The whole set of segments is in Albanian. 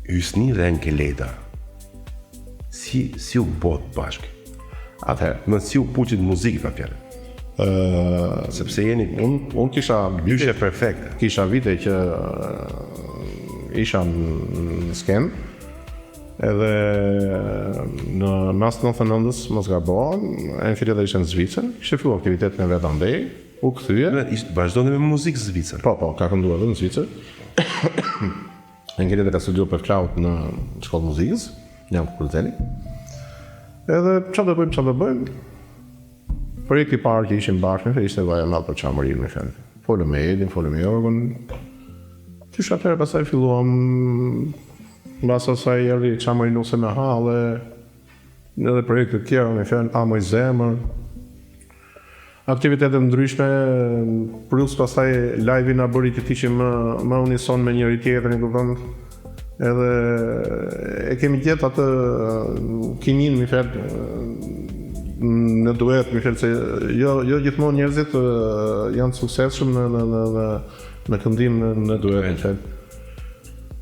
Hysni dhe Enkeleda, si u bot bashkë? Atëherë, si u puqit muzikë pa fjalë? Sepse jeni unë kisha lyshe perfekte. Kisha vite që isha në sken, edhe në mas 99-s mos gabohem, Enkeleda ishte në Zvicër, kishte filluar aktivitetin e vet andej, u kthye. Vazhdonte me muzikë Zvicër. Po, ka kënduar edhe në Zvicër. Enkeleda ka studiuar për flaut në shkollë muzikës, jam Kurzeli. Edhe çfarë do bëjmë? Projekti i parë që ishim bashkë, ishte vaja natë për çamërinë me fjalë. Folëm me Edin, folëm me Jorgun. Qysh atëherë pastaj filluam mbas asaj erdhi çamërinë ose me halle, edhe projekte të tjera me fjalë Amo i zemër. Aktivitete ndryshme, plus pastaj live-i na bëri që të ishim më unison me njëri tjetrin, kupton? Edhe e kemi gjetë atë kimin me fjalë në duet, me fjalë se jo gjithmonë njerëzit janë të suksesshëm në këndim në duet, me fjalë.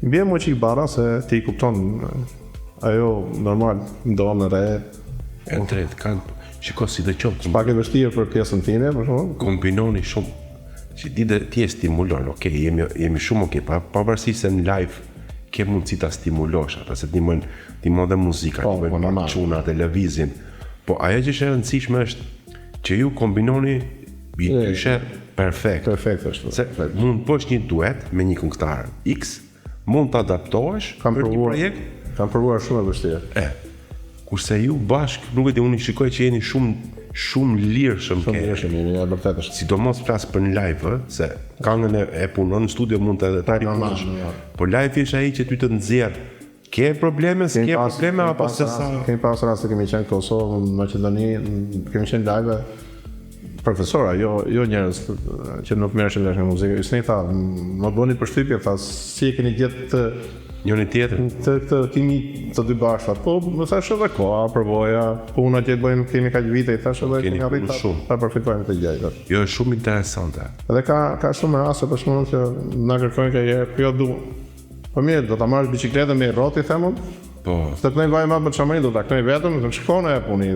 Mbiem më çik bara se ti kupton ajo normal ndonë në re. E tretë kanë shiko si të qoftë. Pak e vështirë për pjesën time, për shkak. Kombinoni shumë. Që ti e stimulon, okay, jemi shumë okay, pavarësisht se në live ke mundësi ta stimulosh ata, se ti ndihmon dhe muzika, ti bën çuna, televizin. Po ajo që është e rëndësishme është që ju kombinoni ishte perfekt. Perfekt është. Se mund të bësh një duet me një këngëtar X, mund të adaptohesh për një projekt. Kam provuar shumë e vështirë. Kurse ju bashk, nuk e di, unë shikoj që jeni shumë lirshëm. Shumë lirshëm jeni, ja vërtet është. Sidomos flas për në live, se këngën e punon në studio mund të edhe ta ripunosh. Po live është ai që ty të nxjerr. Ke probleme, s'ke probleme apo se sa? Kemi pas raste kemi qenë në Kosovë, në Maqedoni, kemi qenë live profesora, jo njerëz që nuk merreshin me muzikë. Isni tha, më bëni përshtypje, tha, si e keni gjetë njëri tjetër. Të kimi të dy bashkë, po më thash edhe koha, përvoja, puna që bëjmë kemi kaq vite, i thash edhe kemi arritur ta përfitojmë të gjëjtë. Jo, është shumë interesante. Edhe ka shumë raste për shkakun që na kërkojnë ka herë, po jo du. Po mirë, do ta marrësh bicikletën me rroti themun? Po. Të kënoj vaj më për çamëri, do ta kënoj vetëm, do të shkon ajo puni,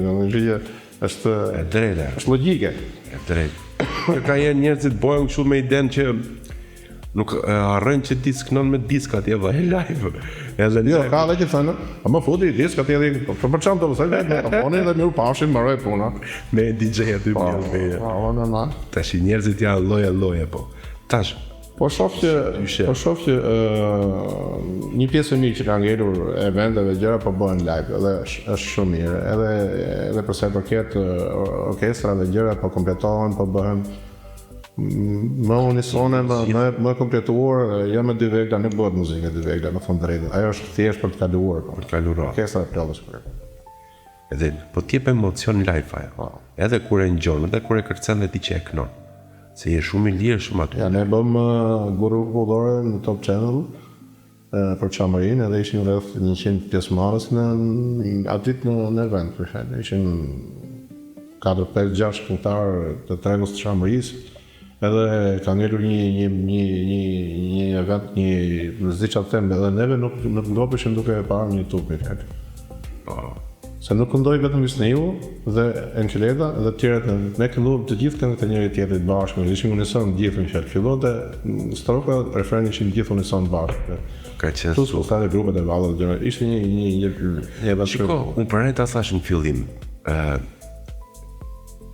është e drejtë. Është logjike. E drejtë. Ka njerëzit bojën kështu me idenë që nuk arrën që ti s'kënon me disk atje dhe live. Jo, ka dhe që thënë, a më futi disk atje dhe, për çam të vësaj vetë, mikrofonin dhe mirë pafshin, mbaroj puna. Me DJ aty mirë. Tash njerëzit janë lloje, po. Tash, po shoh që një pjesë e mirë që ka ngelur eventeve gjëra po bëhen live, edhe është shumë mirë. Edhe për sa i përket orkestrave dhe gjëra po kompletohen, po bëhen më unisone, më kompletuar, jo me dy vegla, nuk bëhet muzikë dy vegla, në fund drejtë. Ajo është thjesht për të kaluar, për të kaluar. Orkestra e plotësh për. Edhe po ti jep emocion live ajo. Edhe kur e ngjon, edhe kur e kërcen dhe ti që e kënon. Se je shumë i lirë shumë aty. Ja, ne bëm guru vullore në Top Channel për çamërinë, edhe ishin rreth 100 pjesëmarrës aty në event, për shembull. Ishin 4-5-6 këngëtarë të tregut të çamërisë. Edhe ka ngelur një event, një zdiqa të temë, edhe neve nuk ndopeshim duke e parë një YouTube, me fjalë. Se nuk këndoj vetëm Visneu dhe Enkeleda dhe tjerët, ne kënduam të gjithë këngët e njëri tjetrit bashkë, ishim unison gjithë, me fjalë. Fillonte strofa, refreni ishin gjithë unison bashkë. Ka qenë super. Sa dhe grupet e vallë dhe gjëra, ishte një event. Shiko, unë për ta thash në fillim,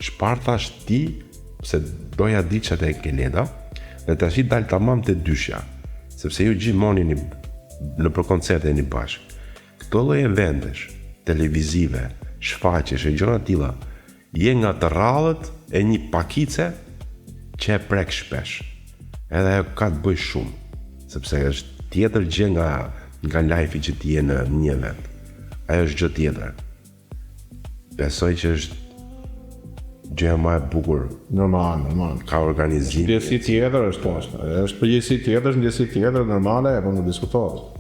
shpartash ti se doja di që të Enkeleda dhe të ashtë dalë tamam të dyshja, sepse ju gjithmonin në për koncerte një bashkë. Këto lloj eventesh, televizive, shfaqesh e gjëra tilla, je nga të rrallët e një pakice që e prek shpesh. Edhe ajo ka të bëj shumë, sepse është tjetër gjë nga live-i që ti je në një event. Ajo është gjë tjetër. Besoj që është gjëja më e bukur. Normal. Ka organizim. Ndjesi tjetër është poshtë. Është përgjegjësi tjetër, ndjesi tjetër normale, apo nuk diskutohet.